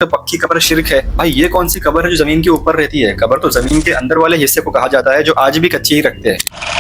तो पक्की कब्र शिरक है। भाई ये कौन सी कब्र है जो जमीन के ऊपर रहती है? कब्र तो जमीन के अंदर वाले हिस्से को कहा जाता है जो आज भी कच्ची ही रखते हैं।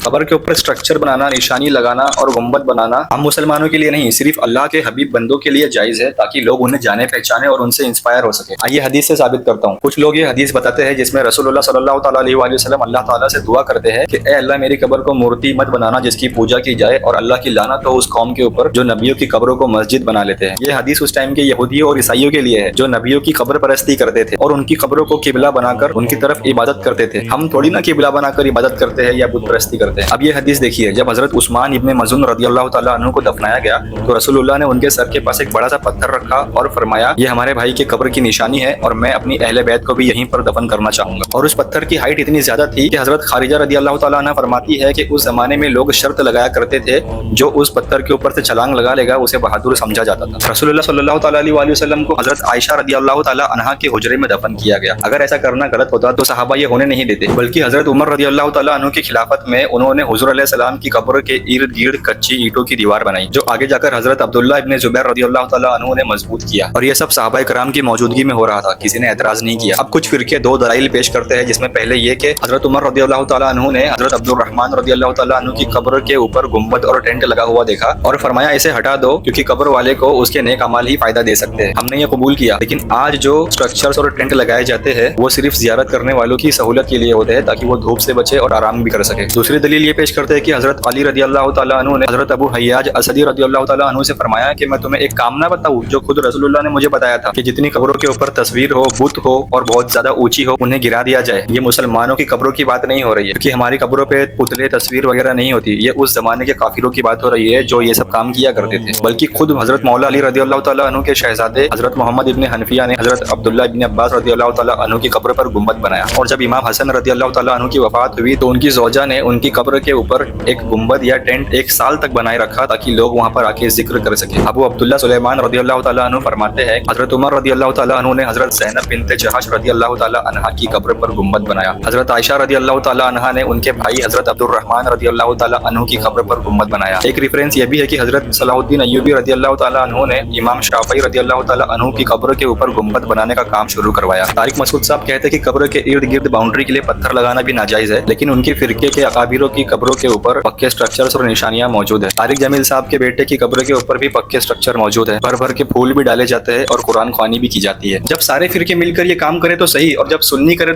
कब्र के ऊपर स्ट्रक्चर बनाना, निशानी लगाना और गुंबद बनाना हम मुसलमानों के लिए नहीं, सिर्फ अल्लाह के हबीब बंदों के लिए जायज है, ताकि लोग उन्हें जाने पहचाने और उनसे इंस्पायर हो सके। आइए हदीस से साबित करता हूँ। कुछ लोग ये हदीस बताते हैं जिसमें रसूलुल्लाह सल्लल्लाहु अलैहि वसल्लम अल्लाह ताला से दुआ करते हैं कि ए अल्लाह मेरी कब्र को मूर्ति मत बनाना जिसकी पूजा की जाए, और अल्लाह की लानत हो उस कौम के ऊपर जो नबियों की कब्रों को मस्जिद बना लेते हैं। ये हदीस उस टाइम के यहूदियों और ईसाइयों के लिए है जो नबियों की कब्र परस्ती करते थे और उनकी कब्रों को किबला बनाकर उनकी तरफ इबादत करते थे। हम थोड़ी ना किबला बनाकर इबादत करते हैं या बुत परस्ती करते हैं। अब ये हदीस देखिए, जब हजरत उस्मान इब्ने मज़ून रदियल्लाहु ताला अन्हु को दफनाया गया तो रसूलुल्लाह ने उनके सर के पास एक बड़ा सा पत्थर रखा और फरमाया ये हमारे भाई के कब्र की निशानी है और मैं अपनी अहले बैत को भी यहीं पर दफन करना चाहूंगा। और उस पत्थर की हाइट इतनी ज्यादा थी कि हजरत खारिजा रदियल्लाहु ताला अन्हा फरमाती है कि उस जमाने में लोग शर्त लगाया करते थे जो उस पत्थर के ऊपर से छलांग लगा लेगा उसे बहादुर समझा जाता था। रसूलुल्लाह सल्लल्लाहु अलैहि वसल्लम को हजरत आयशा रदियल्लाहु ताला अन्हा के हुजरे में दफन किया गया। अगर ऐसा करना गलत होता तो सहाबा ये होने नहीं देते, बल्कि हजरत उमर रदियल्लाहु ताला अन्हु की खिलाफत में उन्होंने हुजूर अलैहि सलाम की कब्र के इर्द गिर्द कच्ची ईंटों की दीवार बनाई, जो आगे जाकर हजरत अब्दुल्ला इब्ने जुबैर रदियल्लाहु ताला अन्हु ने मजबूत किया। और ये सब सहाबा कराम की मौजूदगी में हो रहा था, किसी ने एतराज नहीं किया। अब कुछ फिरके दो दलाइल पेश करते हैं, जिसमें पहले ये कि हजरत उमर रदियल्लाहु ताला अन्हु ने हजरत अब्दुर्रहमान रदियल्लाहु ताला अन्हु की कब्र के ऊपर गुंबद और टेंट लगा हुआ देखा और फरमाया इसे हटा दो क्योंकि कब्र वाले को उसके नेक अमाल ही फायदा दे सकते हैं। हमने ये कबूल किया। लेकिन आज जो स्ट्रक्चर्स और टेंट लगाए जाते हैं वो सिर्फ जियारत करने वालों की सहूलत के लिए होते हैं ताकि वो धूप से बचे और आराम भी कर सके। दूसरी दलील ये पेश करते हैं कि हजरत अली रदियल्लाहु ताला अन्हु ने हजरत अबू हय्याज असदी रदियल्लाहु ताला अन्हु से फरमाया कि मैं तुम्हें एक काम ना बताऊं जो खुद रसूलुल्लाह ने मुझे बताया था कि जितनी कब्रों के ऊपर तस्वीर हो, बुत हो और बहुत ज्यादा ऊंची हो उन्हें गिरा दिया जाए। ये मुसलमानों की कब्रों की बात नहीं हो रही है, क्योंकि हमारी कब्रों पे पुतले तस्वीर वगैरह नहीं होती। ये उस जमाने के काफिरों की बात हो रही है जो ये सब काम किया करते थे। बल्कि खुद हजरत मौला अली रदियल्लाहु ताला अन्हु के शहजादे हजरत मोहम्मद इब्ने हनफिया ने हजरत अब्दुल्ला इब्ने अब्बास रदियल्लाहु ताला अन्हु की कब्र पर गुंबद बनाया। और जब इमाम हसन रदियल्लाहु ताला अन्हु की वफात हुई तो उनकी ज़ौजा ने उनकी कब्र के ऊपर एक गुंबद या टेंट 1 साल तक बनाए रखा ताकि लोग वहां पर आके जिक्र कर सके। अबू अब्दुल्ला सुलेमान रदियल्लाहु ताला अन्हु फरमाते हैं हजरत उमर रदियल्लाहु ताला अन्हु ने हजरत ज़ैनब बिन्त जहश रदियल्लाहु ताला अन्हा की कब्र पर गुंबद बनाया। हजरत आयशा रदियल्लाहु ताला अन्हा ने उनके भाई हजरत अब्दुर्रहमान रदियल्लाहु ताला अन्हु की कब्र पर गुंबद बनाया। एक रेफरेंस ये भी है कि हजरत सलाहुद्दीन अय्यूबी रदियल्लाहु ताला अन्हु ने इमाम शाफई रदियल्लाहु ताला अन्हु की कब्र के ऊपर गुंबद बनाने का काम शुरू करवाया। तारिक मसूद साहब कहते हैं कि कब्र के इर्द गिर्द बाउंड्री के लिए पत्थर लगाना भी नाजायज है, लेकिन उनके फिरके के अकाबिरों की कब्रों के ऊपर पक्के स्ट्रक्चर्स और निशानियां मौजूद है। तारिक जमील साहब के बेटे की कब्र के ऊपर भी पक्के स्ट्रक्चर मौजूद है, भर भर के फूल भी डाले जाते हैं और कुरान ख्वानी भी की जाती है। जब सारे फिरके मिलकर ये काम करें तो सही, और जब सुन्नी करे